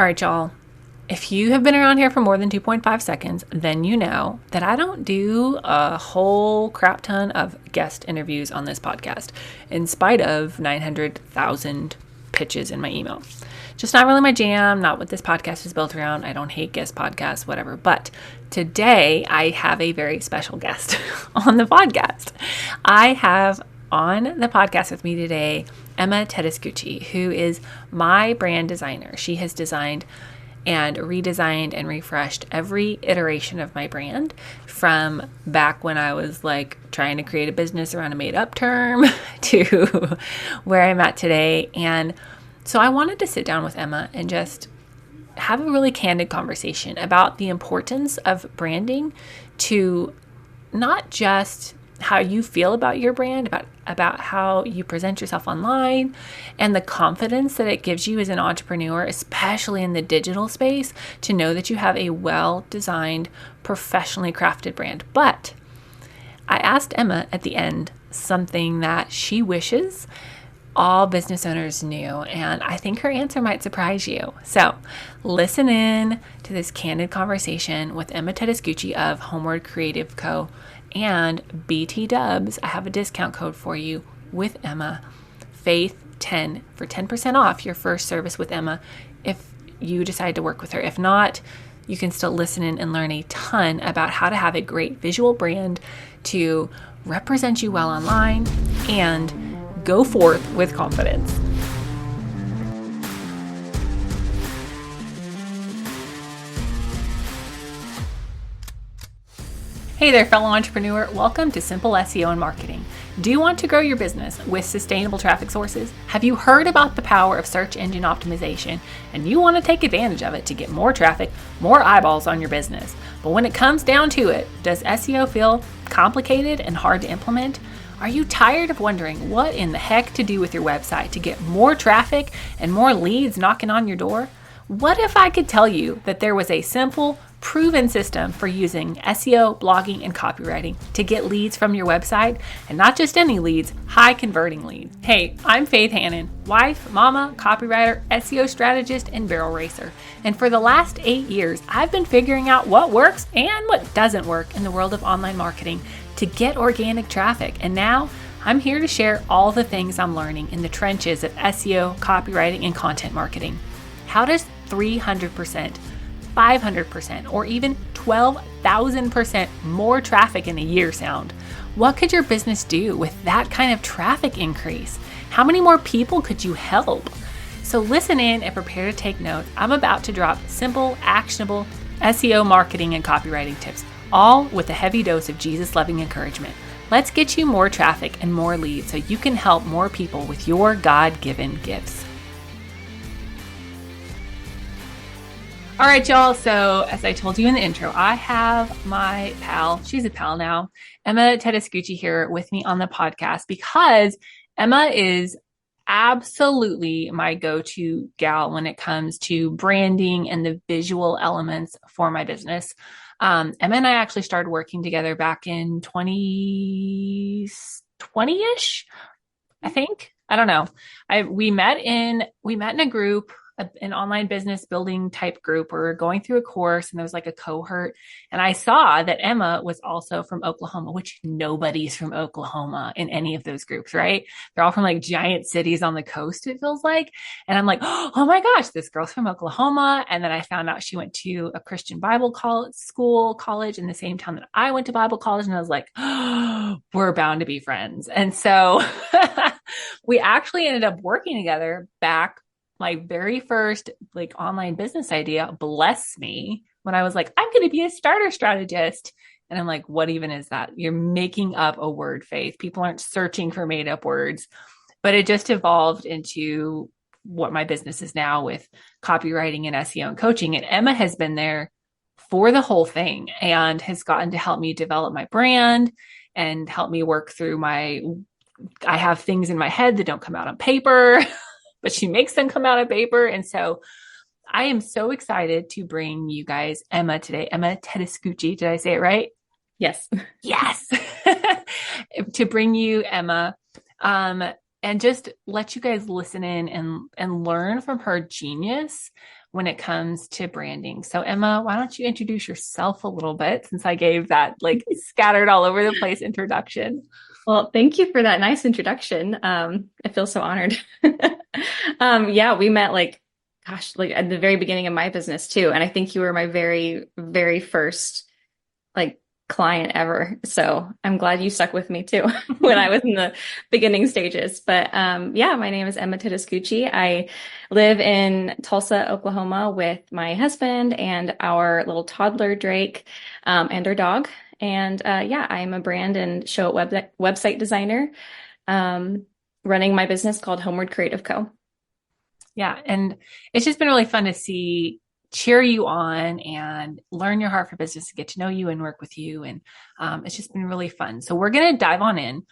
All right, y'all. If you have been around here for more than 2.5 seconds, then you know that I don't do a whole crap ton of guest interviews on this podcast, in spite of 900,000 pitches in my email. Just not really my jam, not what this podcast is built around. I don't hate guest podcasts, whatever. But today I have a very special guest on the podcast. I have on the podcast with me today Emma Tedescucci, who is my brand designer. She has designed and redesigned and refreshed every iteration of my brand, from back when I was like trying to create a business around a made-up term to where I'm at today. And so I wanted to sit down with Emma and just have a really candid conversation about the importance of branding to not just how you feel about your brand, about how you present yourself online, and the confidence that it gives you as an entrepreneur, especially in the digital space, to know that you have a well-designed, professionally crafted brand. But I asked Emma at the end something that she wishes all business owners knew, and I think her answer might surprise you. So listen in to this candid conversation with Emma Tedescucci of Homeward Creative Co. And BT Dubs, I have a discount code for you with Emma, Faith10, for 10% off your first service with Emma if you decide to work with her. If not, you can still listen in and learn a ton about how to have a great visual brand to represent you well online and go forth with confidence. Hey there, fellow entrepreneur. Welcome to Simple SEO and Marketing. Do you want to grow your business with sustainable traffic sources? Have you heard about the power of search engine optimization and you want to take advantage of it to get more traffic, more eyeballs on your business? But when it comes down to it, does SEO feel complicated and hard to implement? Are you tired of wondering what in the heck to do with your website to get more traffic and more leads knocking on your door? What if I could tell you that there was a simple, proven system for using SEO, blogging, and copywriting to get leads from your website, and not just any leads, high converting leads? Hey, I'm Faith Hannon, wife, mama, copywriter, SEO strategist, and barrel racer. And for the last 8 years, I've been figuring out what works and what doesn't work in the world of online marketing to get organic traffic. And now I'm here to share all the things I'm learning in the trenches of SEO, copywriting, and content marketing. How does 300%, 500%, or even 12,000% more traffic in a year sound? What could your business do with that kind of traffic increase? How many more people could you help? So listen in and prepare to take notes. I'm about to drop simple, actionable SEO marketing and copywriting tips, all with a heavy dose of Jesus-loving encouragement. Let's get you more traffic and more leads so you can help more people with your God-given gifts. All right, y'all. So as I told you in the intro, I have my pal, she's a pal now, Emma Tedescucci here with me on the podcast because Emma is absolutely my go-to gal when it comes to branding and the visual elements for my business. Emma and I actually started working together back in 2020-ish, I think. I don't know. We met in a group, an online business building type group. We were going through a course and there was like a cohort. And I saw that Emma was also from Oklahoma, which nobody's from Oklahoma in any of those groups, right? They're all from like giant cities on the coast, it feels like. And I'm like, oh my gosh, this girl's from Oklahoma. And then I found out she went to a Christian Bible college in the same town that I went to Bible college. And I was like, oh, we're bound to be friends. And so we actually ended up working together back my very first like online business idea, bless me, when I was like, I'm going to be a starter strategist. And I'm like, what even is that? You're making up a word, Faith. People aren't searching for made up words, but it just evolved into what my business is now with copywriting and SEO and coaching. And Emma has been there for the whole thing and has gotten to help me develop my brand and help me work through I have things in my head that don't come out on paper. But she makes them come out of paper. And so I am so excited to bring you guys Emma today. Emma Tedescucci. Did I say it right? Yes. Yes. To bring you Emma, and just let you guys listen in and learn from her genius when it comes to branding. So Emma, why don't you introduce yourself a little bit since I gave that like scattered all over the place introduction? Well, thank you for that nice introduction. I feel so honored. Yeah, we met like at the very beginning of my business too. And I think you were my very, very first like client ever. So I'm glad you stuck with me too when I was in the beginning stages. But yeah, my name is Emma Tedescucci. I live in Tulsa, Oklahoma with my husband and our little toddler Drake, and our dog. And yeah, I'm a brand and show website designer, um, running my business called Homeward Creative Co. Yeah. And it's just been really fun to see, cheer you on and learn your heart for business and get to know you and work with you. And it's just been really fun. So we're going to dive on in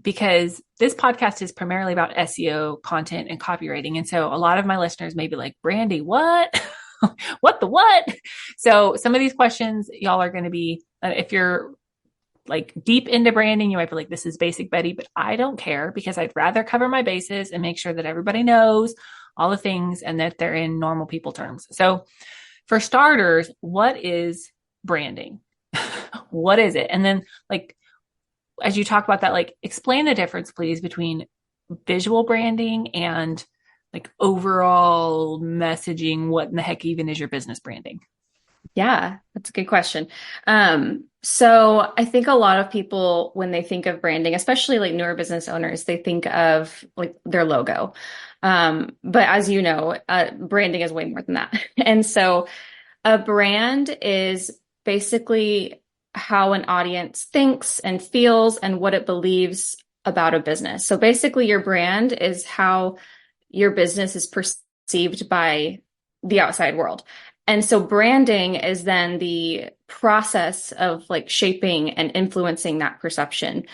because this podcast is primarily about SEO content and copywriting. And so a lot of my listeners may be like, Brandy, what? What the what? So some of these questions, y'all are going to be, if you're like deep into branding, you might be like, this is basic Betty, but I don't care because I'd rather cover my bases and make sure that everybody knows all the things and that they're in normal people terms. So for starters, what is branding? What is it? And then like, as you talk about that, like explain the difference, please, between visual branding and like overall messaging. What in the heck even is your business branding? Yeah, that's a good question. So I think a lot of people, when they think of branding, especially like newer business owners, they think of like their logo. But as you know, branding is way more than that. And so a brand is basically how an audience thinks and feels and what it believes about a business. So basically, your brand is how your business is perceived by the outside world. And so branding is then the process of like shaping and influencing that perception.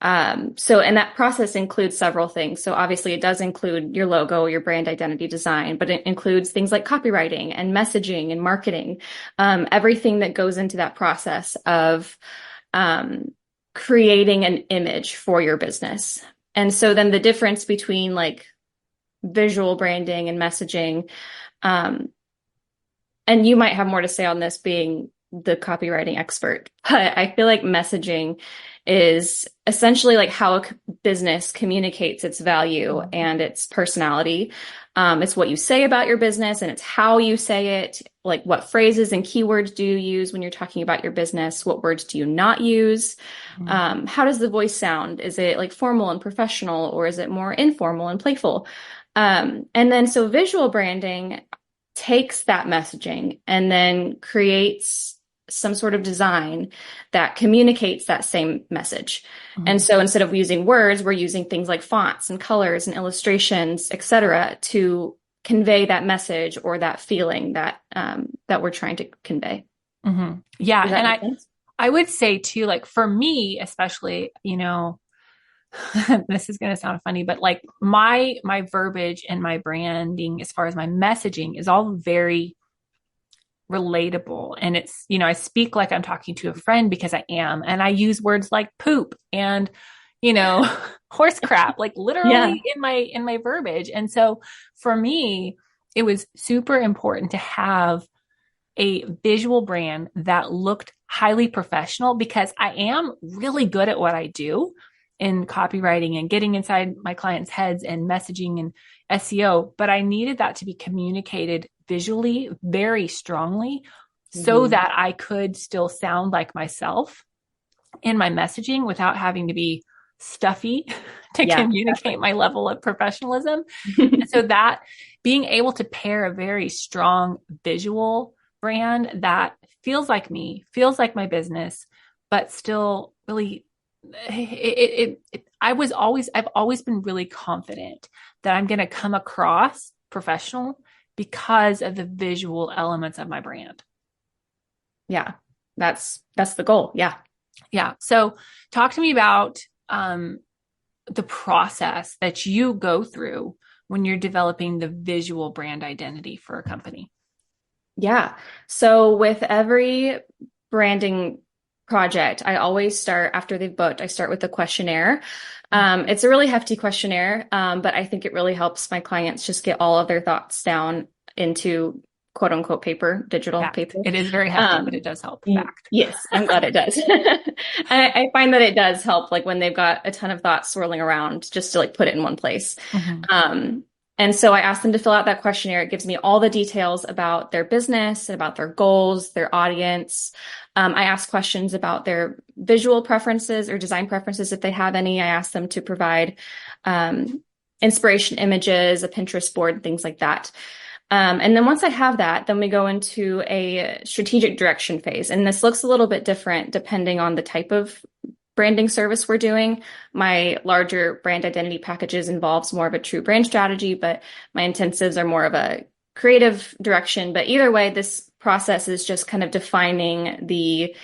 And that process includes several things. So obviously it does include your logo, your brand identity design, but it includes things like copywriting and messaging and marketing, everything that goes into that process of, creating an image for your business. And so then the difference between like visual branding and messaging, and you might have more to say on this being the copywriting expert, but I feel like messaging is essentially like how a business communicates its value and its personality. It's what you say about your business and it's how you say it. Like what phrases and keywords do you use when you're talking about your business? What words do you not use? How does the voice sound? Is it like formal and professional, or is it more informal and playful? And then so visual branding takes that messaging and then creates some sort of design that communicates that same message. Mm-hmm. And so instead of using words, we're using things like fonts and colors and illustrations, etc., to convey that message or that feeling that that we're trying to convey. Mm-hmm. Yeah. And I would say too, like for me, especially, you know, this is going to sound funny, but like my verbiage and my branding, as far as my messaging, is all very relatable. And it's, you know, I speak like I'm talking to a friend because I am, and I use words like poop and, you know, horse crap, like literally in my verbiage. And so for me, it was super important to have a visual brand that looked highly professional because I am really good at what I do in copywriting and getting inside my clients' heads and messaging and SEO, but I needed that to be communicated visually very strongly so that I could still sound like myself in my messaging without having to be stuffy to communicate my level of professionalism. And so that being able to pair a very strong visual brand that feels like me, feels like my business, but still really I've always been really confident that I'm going to come across professional because of the visual elements of my brand. Yeah, that's the goal. Yeah. Yeah. So talk to me about the process that you go through when you're developing the visual brand identity for a company. Yeah. So with every branding project, I always start after they've booked, I start with a questionnaire. It's a really hefty questionnaire, but I think it really helps my clients just get all of their thoughts down into quote unquote paper, digital Fact. paper. It is very hefty, but it does help. Fact. Yes, I'm glad it does. I find that it does help, like when they've got a ton of thoughts swirling around, just to like put it in one place. Mhm. Um, and so I asked them to fill out that questionnaire. It gives me all the details about their business, about their goals, their audience. I ask questions about their visual preferences or design preferences if they have any. I ask them to provide inspiration images, a Pinterest board, things like that. And then once I have that, then we go into a strategic direction phase. And this looks a little bit different depending on the type of branding service we're doing. My larger brand identity packages involves more of a true brand strategy, but my intensives are more of a creative direction. But either way, this process is just kind of defining the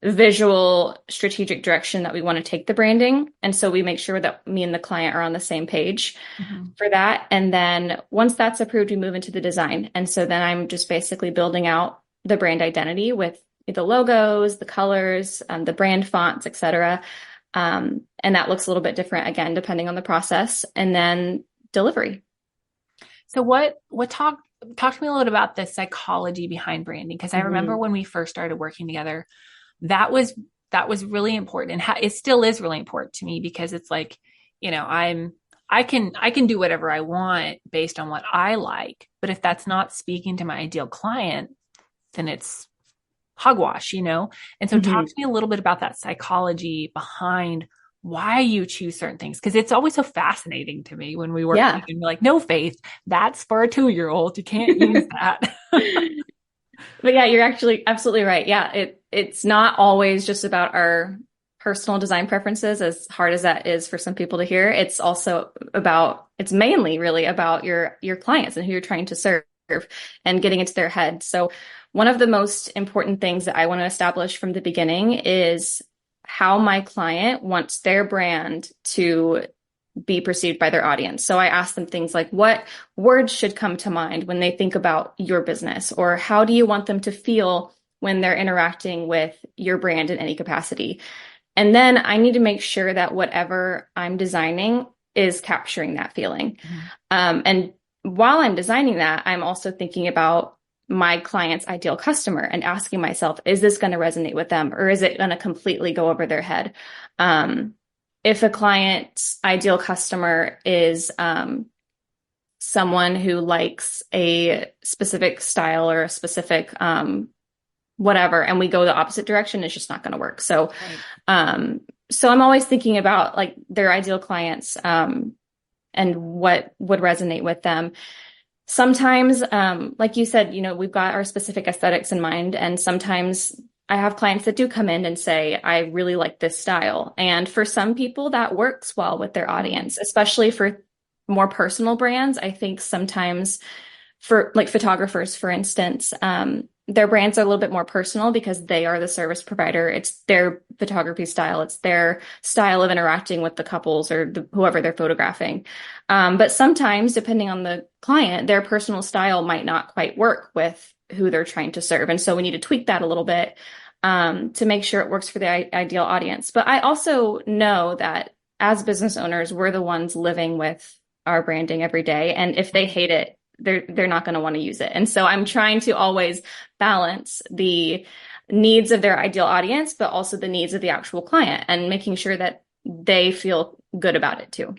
visual strategic direction that we want to take the branding. And so we make sure that me and the client are on the same page for that. And then once that's approved, we move into the design. And so then I'm just basically building out the brand identity with the logos, the colors, the brand fonts, etc. And that looks a little bit different again, depending on the process. And then delivery. So talk to me a little bit about the psychology behind branding, because I remember when we first started working together, that was really important, and it still is really important to me, because it's like, I can do whatever I want based on what I like, but if that's not speaking to my ideal client, then it's hogwash, And so talk to me a little bit about that psychology behind why you choose certain things, because it's always so fascinating to me when we work and you're like, no, Faith, that's for a 2-year-old. You can't use that. But yeah, you're actually absolutely right. Yeah, it's not always just about our personal design preferences, as hard as that is for some people to hear. It's mainly really about your clients and who you're trying to serve and getting into their head. So one of the most important things that I want to establish from the beginning is how my client wants their brand to be perceived by their audience. So I ask them things like, what words should come to mind when they think about your business? Or how do you want them to feel when they're interacting with your brand in any capacity? And then I need to make sure that whatever I'm designing is capturing that feeling. And while I'm designing that, I'm also thinking about my client's ideal customer and asking myself, is this going to resonate with them, or is it going to completely go over their head? If a client's ideal customer is someone who likes a specific style or a specific whatever, and we go the opposite direction, it's just not going to work. So, so I'm always thinking about like their ideal clients and what would resonate with them. Sometimes, like you said, we've got our specific aesthetics in mind, and sometimes I have clients that do come in and say, I really like this style. And for some people that works well with their audience, especially for more personal brands. I think sometimes for like photographers, for instance, their brands are a little bit more personal because they are the service provider. It's their photography style. It's their style of interacting with the couples or whoever they're photographing. But sometimes, depending on the client, their personal style might not quite work with who they're trying to serve. And so we need to tweak that a little bit to make sure it works for the ideal audience. But I also know that as business owners, we're the ones living with our branding every day. And if they hate it, they're not going to want to use it. And so I'm trying to always balance the needs of their ideal audience, but also the needs of the actual client and making sure that they feel good about it too.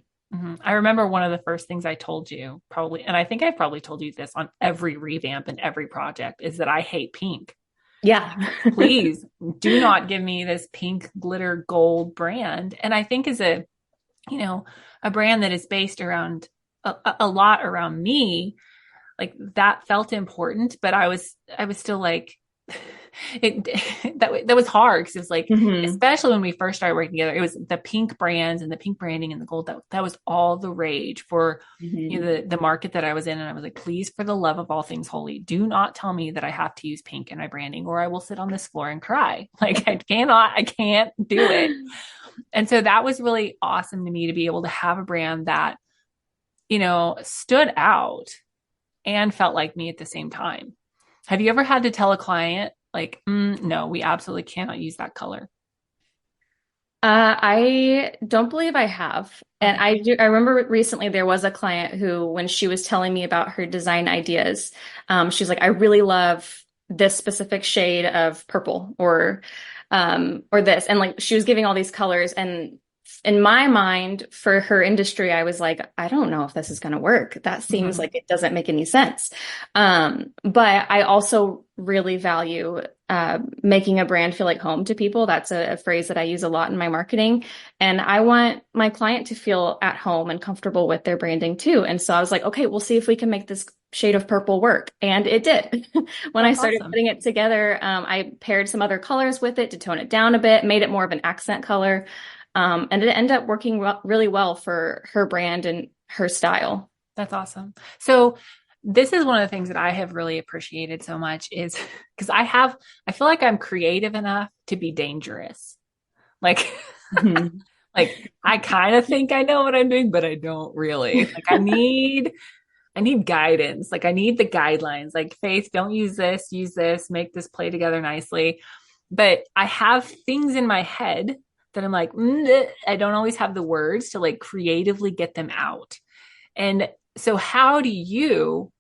I remember one of the first things I told you, probably, and I think I probably told you this on every revamp and every project, is that I hate pink. Yeah. Please do not give me this pink glitter gold brand. And I think as a brand that is based around a lot around me, like that felt important, but I was still like, that was hard because it was like, especially when we first started working together, it was the pink brands and the pink branding and the gold. That was all the rage for the market that I was in. And I was like, please, for the love of all things holy, do not tell me that I have to use pink in my branding or I will sit on this floor and cry. Like I can't do it. And so that was really awesome to me to be able to have a brand that, stood out and felt like me at the same time. Have you ever had to tell a client like, no, we absolutely cannot use that color? I don't believe I have. And Okay. I remember recently there was a client who, when she was telling me about her design ideas, she's like, I really love this specific shade of purple or this. And like, she was giving all these colors. And in my mind, for her industry, I was like, I don't know if this is going to work. That seems Mhm. like it doesn't make any sense. But I also really value making a brand feel like home to people. That's a phrase that I use a lot in my marketing. And I want my client to feel at home and comfortable with their branding too. And so I was like, okay, we'll see if we can make this shade of purple work. And it did. When I That's started awesome. putting it together, I paired some other colors with it to tone it down a bit, made it more of an accent color. And it ended up working really well for her brand and her style. That's awesome. So this is one of the things that I have really appreciated so much is because I feel like I'm creative enough to be dangerous. Like, Mhm. like I kind of think I know what I'm doing, but I don't really. Like I need guidance. Like I need the guidelines. Like Faith, don't use this, make this play together nicely. But I have things in my head that I'm like, I don't always have the words to like creatively get them out. And so how do you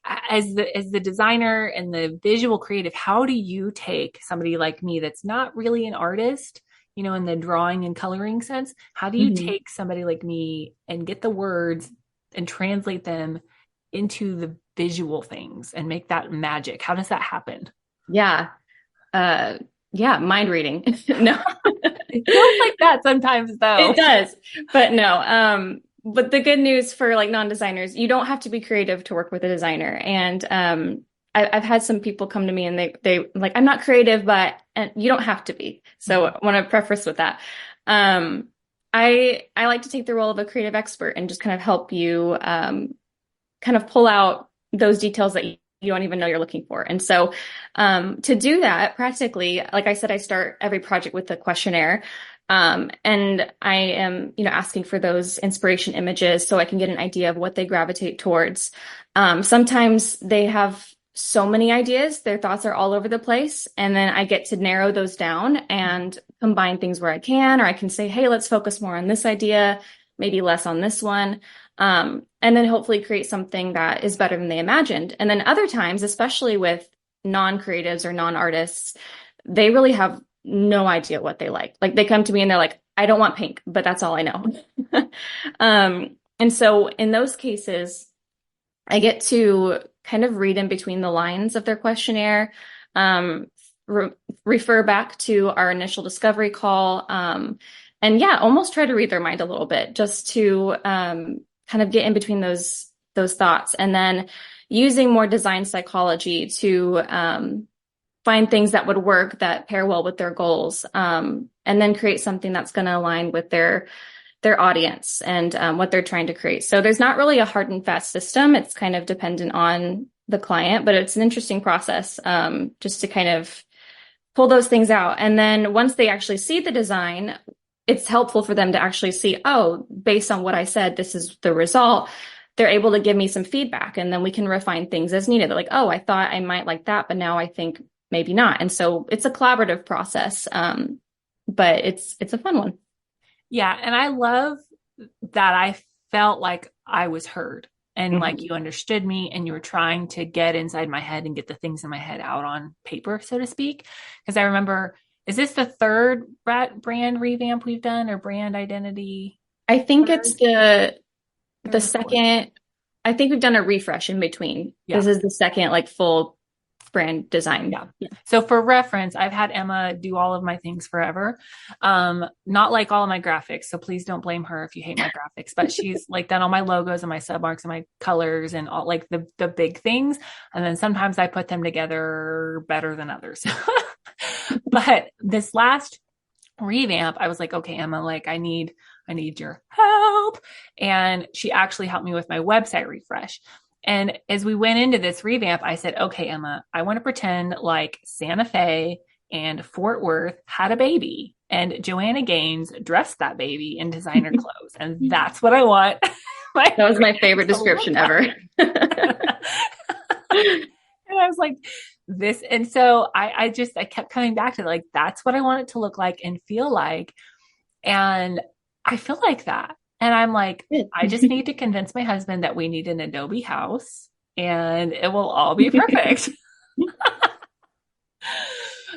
as the designer and the visual creative, how do you take somebody like me that's not really an artist, you know, in the drawing and coloring sense? How do you Mhm. take somebody like me and get the words and translate them into the visual things and make that magic? How does that happen? Yeah. Uh, yeah, mind reading. No, It feels like that sometimes it though. does, but no. But the good news for like non-designers, you don't have to be creative to work with a designer. And I've had some people come to me and they like, I'm not creative, but and you don't have to be. So Mhm. I want to preface with that. Um, I like to take the role of a creative expert and just kind of help you kind of pull out those details that you don't even know you're looking for. And so to do that practically, like I said, I start every project with a questionnaire. And I am, asking for those inspiration images so I can get an idea of what they gravitate towards. Sometimes they have so many ideas, their thoughts are all over the place. And then I get to narrow those down and combine things where I can, or I can say, hey, let's focus more on this idea, maybe less on this one. And then hopefully create something that is better than they imagined. And then other times, especially with non-creatives or non-artists, they really have no idea what they like. Like they come to me and they're like, I don't want pink, but that's all I know. And so in those cases, I get to kind of read in between the lines of their questionnaire, um, re refer back to our initial discovery call, and yeah, almost try to read their mind a little bit just to kind of get in between those thoughts, and then using more design psychology to find things that would work that pair well with their goals, and then create something that's going to align with their audience and what they're trying to create. So there's not really a hard and fast system. It's kind of dependent on the client, but it's an interesting process just to kind of pull those things out. And then once they actually see the design, it's helpful for them to actually see, oh, based on what I said, this is the result. They're able to give me some feedback and then we can refine things as needed. They're like, oh, I thought I might like that, but now I think maybe not. And so it's a collaborative process. But it's a fun one. Yeah, and I love that I felt like I was heard and like Mhm. you understood me and you were trying to get inside my head and get the things in my head out on paper, so to speak. Because I remember, is this the third brand revamp we've done or brand identity? I think it's Third, the third or fourth? second. I think we've done a refresh in between. This Yeah. is the second like full brand design. Yeah. Yeah. So for reference, I've had Emma do all of my things forever. Not like all of my graphics. So please don't blame her if you hate my graphics, but she's like done all my logos and my submarks and my colors and all like the big things. And then sometimes I put them together better than others. But this last revamp, I was like, okay, Emma, like I need your help. And she actually helped me with my website refresh. And as we went into this revamp, I said, okay, Emma, I want to pretend like Santa Fe and Fort Worth had a baby and Joanna Gaines dressed that baby in designer clothes. And that's what I want my That was my brand favorite to look description ever. like. And I was like, this. And so I kept coming back to like, that's what I want it to look like and feel like. And I feel like that. And I'm like, I just need to convince my husband that we need an Adobe house and it will all be perfect.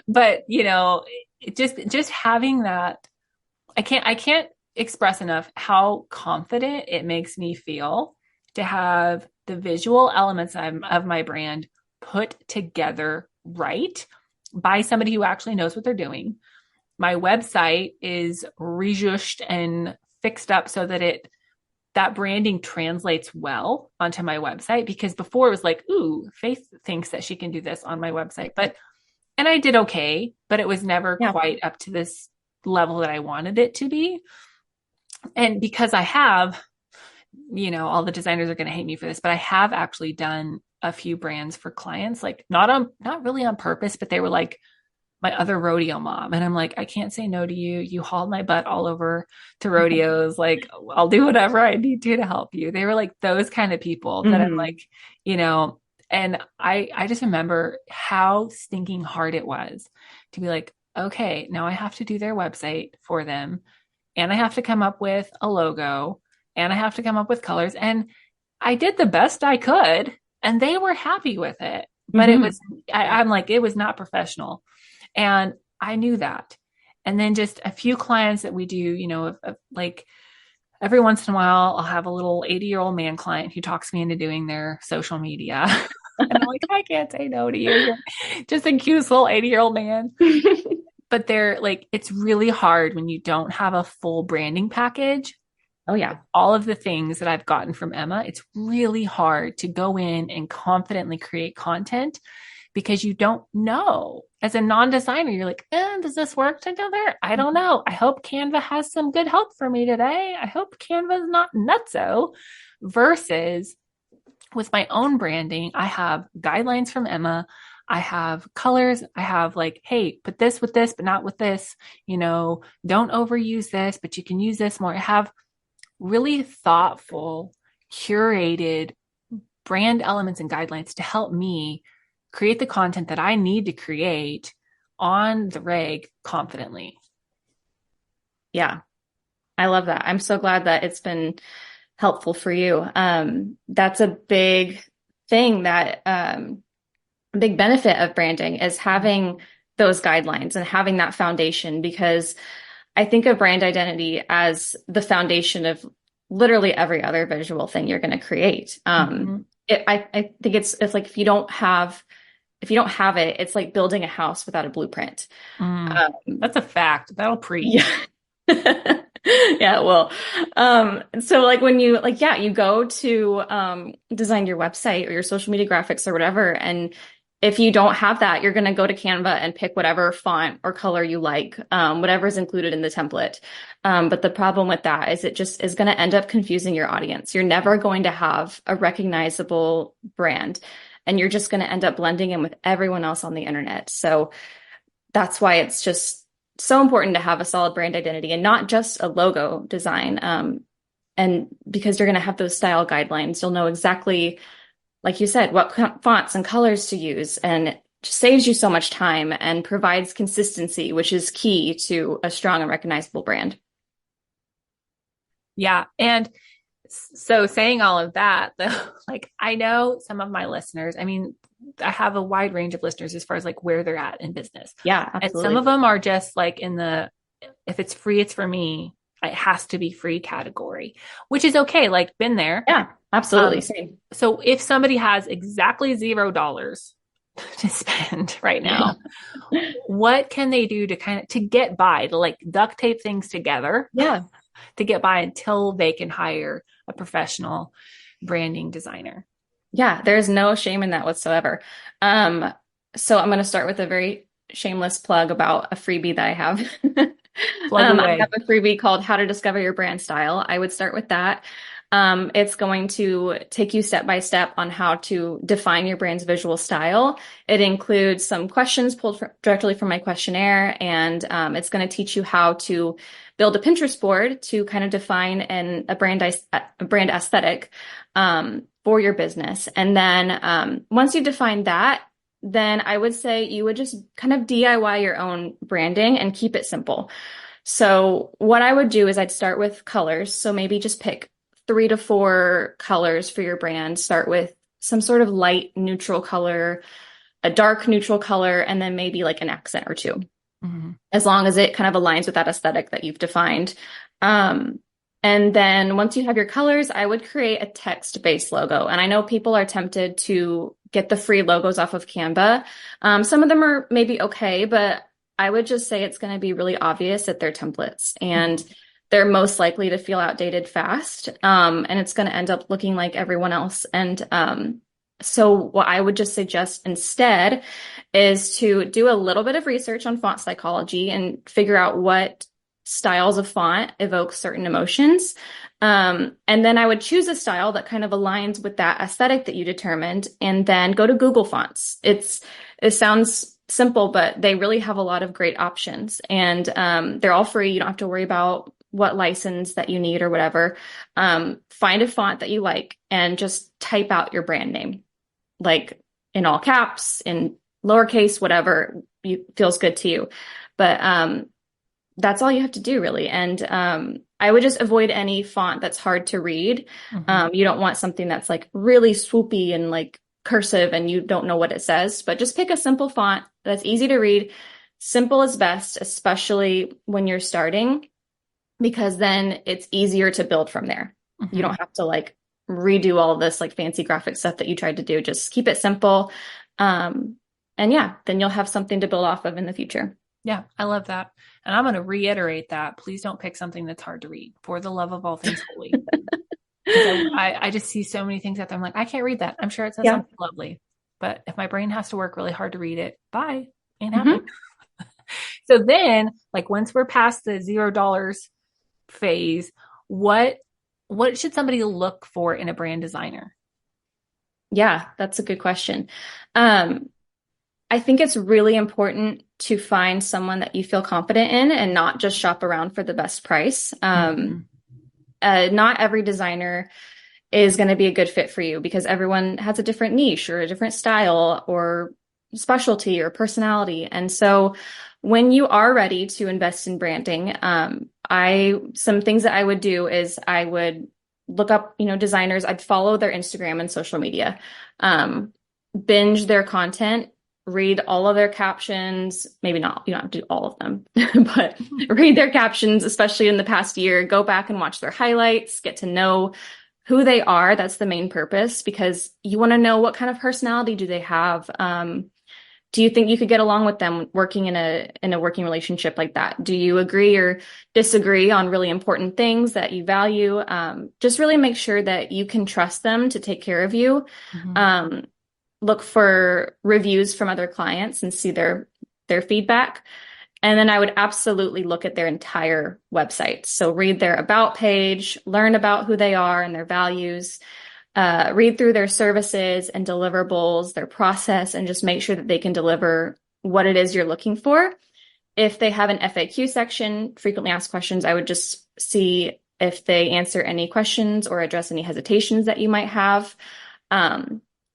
But, just having that, I can't express enough how confident it makes me feel to have the visual elements of my brand put together right by somebody who actually knows what they're doing. My website is rejushed and fixed up so that branding translates well onto my website, because before it was like, ooh, Faith thinks that she can do this on my website. And I did okay, but it was never Yeah. quite up to this level that I wanted it to be. And because I have, all the designers are going to hate me for this, but I have actually done a few brands for clients, like not really on purpose, but they were like my other rodeo mom. And I'm like, I can't say no to you. You hauled my butt all over to rodeos. Like, I'll do whatever I need to help you. They were like those kind of people that I'm like, you know, and I just remember how stinking hard it was to be like, okay, now I have to do their website for them, and I have to come up with a logo, and I have to come up with colors. And I did the best I could, and they were happy with it. But it was, I'm like, it was not professional. And I knew that. And then just a few clients that we do, like every once in a while, I'll have a little 80-year-old man client who talks me into doing their social media. And I'm like, I can't say no to you. You're just a cute little 80-year-old man. But they're like, it's really hard when you don't have a full branding package. Oh, yeah. All of the things that I've gotten from Emma, it's really hard to go in and confidently create content because you don't know. As a non-designer, you're like, does this work together? I don't know. I hope Canva has some good help for me today. I hope Canva is not nutso. Versus with my own branding, I have guidelines from Emma. I have colors. I have like, hey, put this with this, but not with this. Don't overuse this, but you can use this more. I have really thoughtful, curated brand elements and guidelines to help me create the content that I need to create on the reg confidently. Yeah, I love that. I'm so glad that it's been helpful for you. That's a big thing that a big benefit of branding is having those guidelines and having that foundation, because I think of brand identity as the foundation of literally every other visual thing you're going to create. I think it's like if you don't have it, it's like building a house without a blueprint. That's a fact. That'll preach. Yeah. Yeah, well, so like when you you go to design your website or your social media graphics or whatever, and if you don't have that, you're going to go to Canva and pick whatever font or color you like, whatever is included in the template. But the problem with that is it just is going to end up confusing your audience. You're never going to have a recognizable brand, and you're just going to end up blending in with everyone else on the internet. So that's why it's just so important to have a solid brand identity and not just a logo design. And because you're going to have those style guidelines, you'll know exactly, like you said, what fonts and colors to use, and it just saves you so much time and provides consistency, which is key to a strong and recognizable brand. Yeah. And so saying all of that, like I know some of my listeners, I mean, I have a wide range of listeners as far as like where they're at in business. Yeah, absolutely. And some of them are just like if it's free, it's for me. It has to be free category, which is okay. Like been there. Yeah, absolutely. Same. So if somebody has exactly $0 to spend right now, what can they do to get by, to like duct tape things together? Yeah. To get by until they can hire a professional branding designer. Yeah, there's no shame in that whatsoever. So I'm going to start with a very shameless plug about a freebie that I have. I have a freebie called How to Discover Your Brand Style. I would start with that. It's going to take you step by step on how to define your brand's visual style. It includes some questions pulled directly from my questionnaire, and it's going to teach you how to build a Pinterest board to kind of define a brand aesthetic for your business. And then once you define that, then I would say you would just kind of DIY your own branding and keep it simple. So what I would do is I'd start with colors. So maybe just pick 3 to 4 colors for your brand. Start with some sort of light neutral color, a dark neutral color, and then maybe like an accent or two, Mm-hmm. as long as it kind of aligns with that aesthetic that you've defined. Um, and then once you have your colors, I would create a text-based logo. And I know people are tempted to get the free logos off of Canva. Some of them are maybe okay, but I would just say it's going to be really obvious that they're templates and they're most likely to feel outdated fast. And it's going to end up looking like everyone else. And so what I would just suggest instead is to do a little bit of research on font psychology and figure out what styles of font evoke certain emotions. And then I would choose a style that kind of aligns with that aesthetic that you determined, and then go to Google Fonts. It sounds simple, but they really have a lot of great options, and they're all free. You don't have to worry about what license that you need or whatever. Find a font that you like and just type out your brand name, like in all caps, in lowercase, whatever feels good to you. But that's all you have to do, really. And I would just avoid any font that's hard to read. You don't want something that's like really swoopy and like cursive and you don't know what it says, but just pick a simple font that's easy to read. Simple is best, especially when you're starting, because then it's easier to build from there. You don't have to like redo all this like fancy graphic stuff that you tried to do. Just keep it simple. And yeah, then you'll have something to build off of in the future. Yeah, I love that. And I'm going to reiterate that. Please don't pick something that's hard to read, for the love of all things holy. I just see so many things out there. I'm like, I can't read that. I'm sure it says something lovely, but if my brain has to work really hard to read it, bye, ain't happening. So then, like, once we're past the $0 phase, what should somebody look for in a brand designer? Yeah, that's a good question. I think it's really important to find someone that you feel confident in and not just shop around for the best price. Not every designer is going to be a good fit for you because everyone has a different niche or a different style or specialty or personality. And so when you are ready to invest in branding, some things that I would do is I would look up, designers. I'd follow their Instagram and social media, binge their content, read all of their captions. Maybe not, you don't have to do all of them, but read their captions, especially in the past year. Go back and watch their highlights, get to know who they are. That's the main purpose, because you want to know what kind of personality do they have. Do you think you could get along with them working in a working relationship like that? Do you agree or disagree on really important things that you value? Just really make sure that you can trust them to take care of you. Look for reviews from other clients and see their feedback. And then I would absolutely look at their entire website. So read their about page, learn about who they are and their values, read through their services and deliverables, their process, and just make sure that they can deliver what it is you're looking for. If they have an FAQ section, frequently asked questions, I would just see if they answer any questions or address any hesitations that you might have.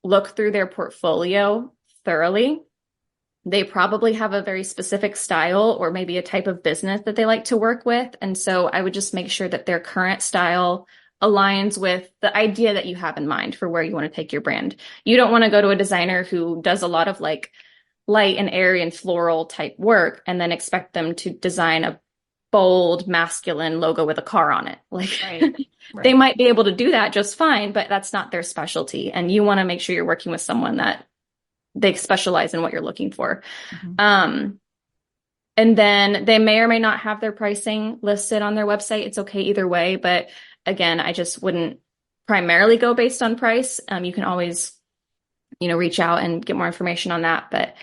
Look through their portfolio thoroughly. They probably have a very specific style or maybe a type of business that they like to work with. And so I would just make sure that their current style aligns with the idea that you have in mind for where you want to take your brand. You don't want to go to a designer who does a lot of like light and airy and floral type work and then expect them to design a bold masculine logo with a car on it. Like they might be able to do that just fine, but that's not their specialty. And you want to make sure you're working with someone that they specialize in what you're looking for. And then they may or may not have their pricing listed on their website. It's okay either way. But again, I just wouldn't primarily go based on price. You can always, reach out and get more information on that. But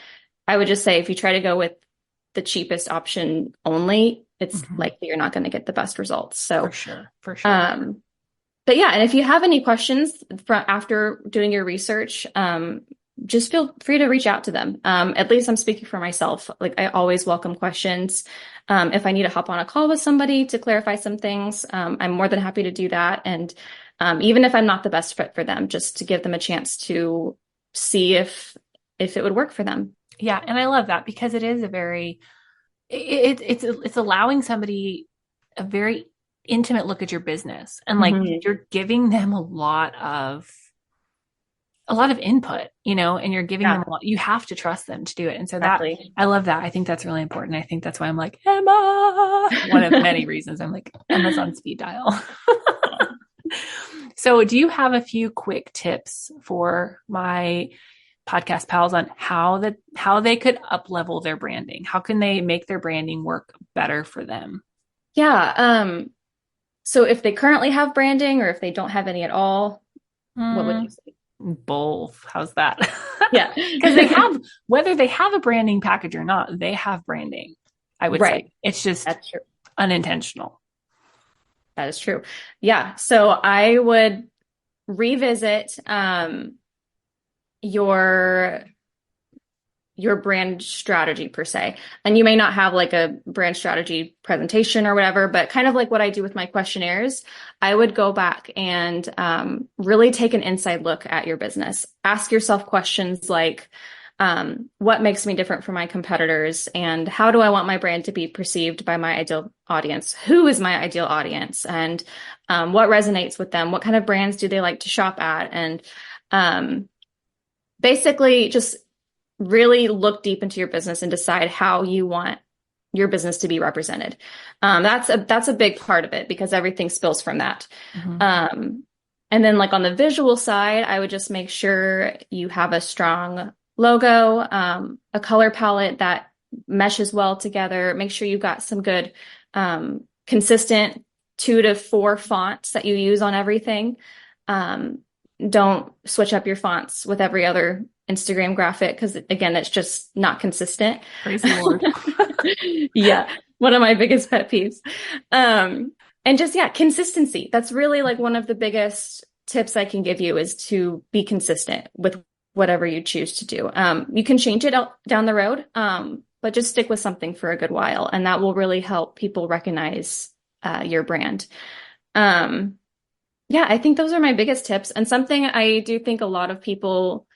I would just say if you try to go with the cheapest option only, it's likely you're not going to get the best results. So for sure. But yeah, and if you have any questions after doing your research, just feel free to reach out to them. At least I'm speaking for myself. Like I always welcome questions. If I need to hop on a call with somebody to clarify some things, I'm more than happy to do that. And even if I'm not the best fit for them, just to give them a chance to see if it would work for them. Yeah. And I love that because it is a very it's allowing somebody a very intimate look at your business, and like Mhm. you're giving them a lot of input, and you're giving them Yeah, a lot. You have to trust them to do it. And so that exactly. I love that. I think that's really important. I think that's why I'm like, Emma, one of many reasons I'm like, Emma's on speed dial. So do you have a few quick tips for my podcast pals on how they could up level their branding? How can they make their branding work better for them? Yeah. So if they currently have branding or if they don't have any at all, what would you Mm, say? both. How's that? Yeah. Because they have, whether they have a branding package or not, they have branding, I would say. Right. It's just That's true. unintentional. That is true. Yeah. So I would revisit your your brand strategy per se. And you may not have like a brand strategy presentation or whatever, but kind of like what I do with my questionnaires, I would go back and really take an inside look at your business. Ask yourself questions like, what makes me different from my competitors? And how do I want my brand to be perceived by my ideal audience? Who is my ideal audience? And what resonates with them? What kind of brands do they like to shop at? And basically just really look deep into your business and decide how you want your business to be represented. That's a big part of it because everything spills from that. Mm-hmm. Um, and then like on the visual side, I would just make sure you have a strong logo, a color palette that meshes well together. Make sure you've got some good, consistent 2 to 4 fonts that you use on everything. Um, don't switch up your fonts with every other Instagram graphic because again, it's just not consistent. Praise the Lord. Yeah, one of my biggest pet peeves. And just yeah, consistency. That's really like one of the biggest tips I can give you is to be consistent with whatever you choose to do. You can change it out down the road, but just stick with something for a good while, and that will really help people recognize your brand. Um, yeah, I think those are my biggest tips. And something I do think a lot of people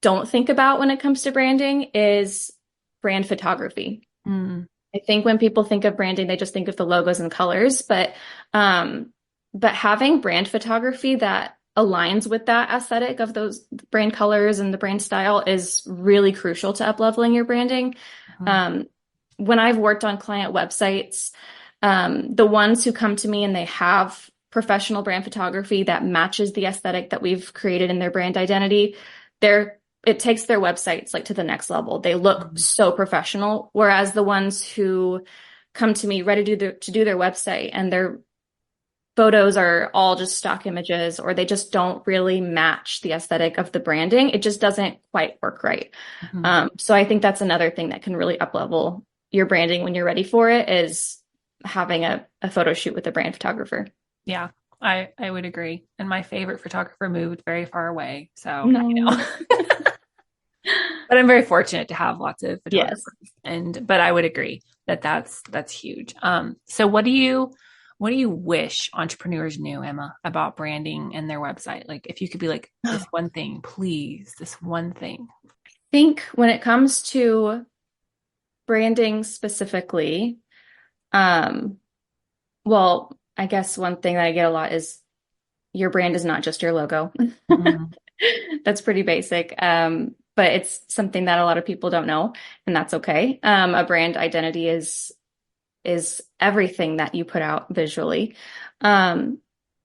don't think about when it comes to branding is brand photography. Mm, I think when people think of branding, they just think of the logos and colors, but having brand photography that aligns with that aesthetic of those brand colors and the brand style is really crucial to up-leveling your branding. mhm, Um, when I've worked on client websites, the ones who come to me and they have professional brand photography that matches the aesthetic that we've created in their brand identity, it takes their websites like to the next level. They look mhm. so professional. Whereas the ones who come to me ready to do their website and their photos are all just stock images or they just don't really match the aesthetic of the branding, it just doesn't quite work right. Mhm. So I think that's another thing that can really up level your branding when you're ready for it is having a photo shoot with a brand photographer. Yeah, I would agree. And my favorite photographer moved very far away. So, No. but I'm very fortunate to have lots of Yes. photographers. But I would agree that that's huge. So what do you wish entrepreneurs knew, Emma, about branding and their website? Like if you could be like this one thing, please, this one thing. Think when it comes to branding specifically, um, well, I guess one thing that I get a lot is your brand is not just your logo. Mhm. That's pretty basic. But it's something that a lot of people don't know, and that's okay. A brand identity is everything that you put out visually. Um,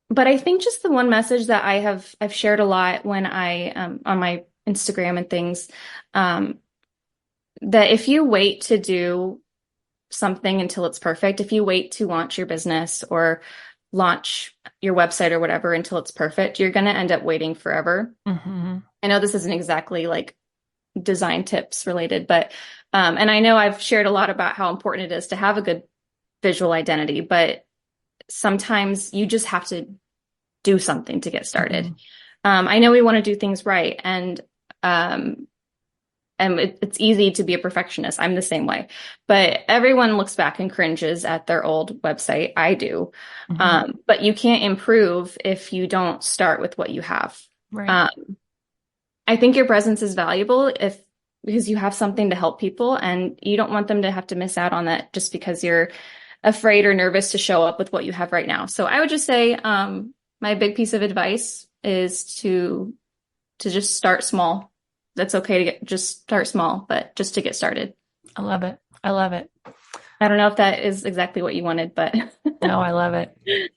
but I think just the one message that I've shared a lot when I on my Instagram and things, um, that if you wait to do something until it's perfect, if you wait to launch your business or launch your website or whatever until it's perfect, you're going to end up waiting forever. Mhm. I know this isn't exactly like design tips related, but and I know I've shared a lot about how important it is to have a good visual identity, but sometimes you just have to do something to get started. Mhm. I know we want to do things right, um, and it's easy to be a perfectionist. I'm the same way, but everyone looks back and cringes at their old website. I do, Mhm. but you can't improve if you don't start with what you have. Right. Um, I think your presence is valuable because you have something to help people and you don't want them to have to miss out on that just because you're afraid or nervous to show up with what you have right now. So I would just say, my big piece of advice is to just start small. That's okay to just start small, but just to get started. I love it. I love it. I don't know if that is exactly what you wanted, but No, I love it.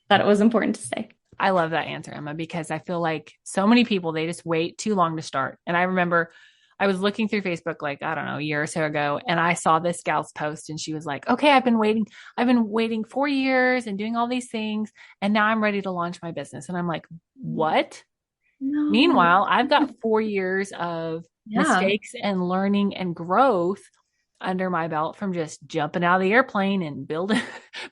thought it was important to say. I love that answer, Emma, because I feel like so many people, they just wait too long to start. And I remember I was looking through Facebook, like, I don't know, a year or so ago, and I saw this gal's post and she was like, okay, I've been waiting 4 years and doing all these things. And now I'm ready to launch my business. And I'm like, what? No. Meanwhile, I've got 4 years of mistakes and learning and growth under my belt from just jumping out of the airplane and building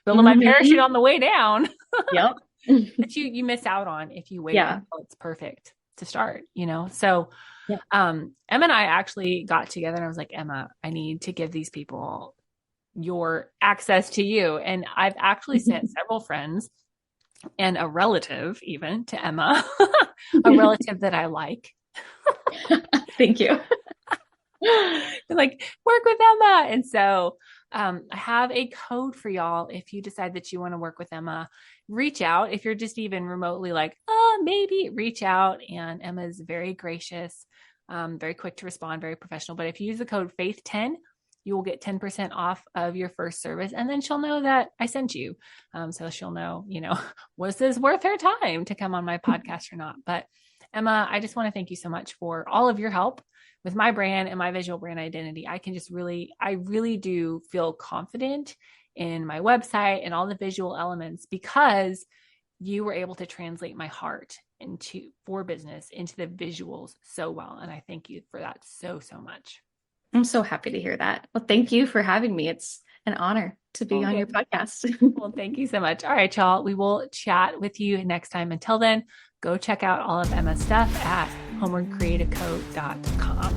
my parachute on the way down. Yep. That you miss out on if you wait until it's perfect to start, So Emma and I actually got together and I was like, Emma, I need to give these people your access to you. And I've actually sent several friends and a relative even to Emma, a relative that I like. Thank you. Like, work with Emma. And so I have a code for y'all. If you decide that you want to work with Emma, reach out. If you're just even remotely like, maybe reach out. And Emma's very gracious, very quick to respond, very professional. But if you use the code FAITH10, you will get 10% off of your first service. And then she'll know that I sent you. So she'll know, was this worth her time to come on my podcast or not? But Emma, I just want to thank you so much for all of your help with my brand and my visual brand identity. I really do feel confident in my website and all the visual elements because you were able to translate my heart for business into the visuals so well. And I thank you for that so, so much. I'm so happy to hear that. Well, thank you for having me. It's an honor to be on your podcast. Well, thank you so much. All right, y'all. We will chat with you next time. Until then, go check out all of Emma's stuff at homewardcreativeco.com.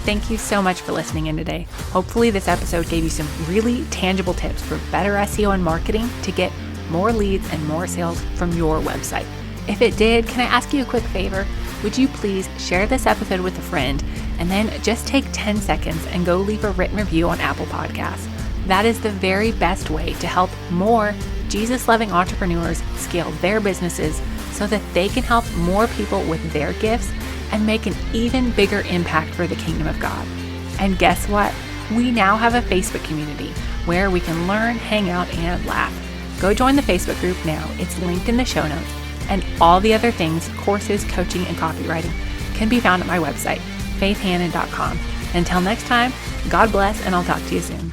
Thank you so much for listening in today. Hopefully this episode gave you some really tangible tips for better SEO and marketing to get more leads and more sales from your website. If it did, can I ask you a quick favor? Would you please share this episode with a friend and then just take 10 seconds and go leave a written review on Apple Podcasts. That is the very best way to help more Jesus-loving entrepreneurs scale their businesses so that they can help more people with their gifts and make an even bigger impact for the kingdom of God. And guess what? We now have a Facebook community where we can learn, hang out, and laugh. Go join the Facebook group now. It's linked in the show notes. And all the other things, courses, coaching, and copywriting can be found at my website, faithhannon.com. Until next time, God bless, and I'll talk to you soon.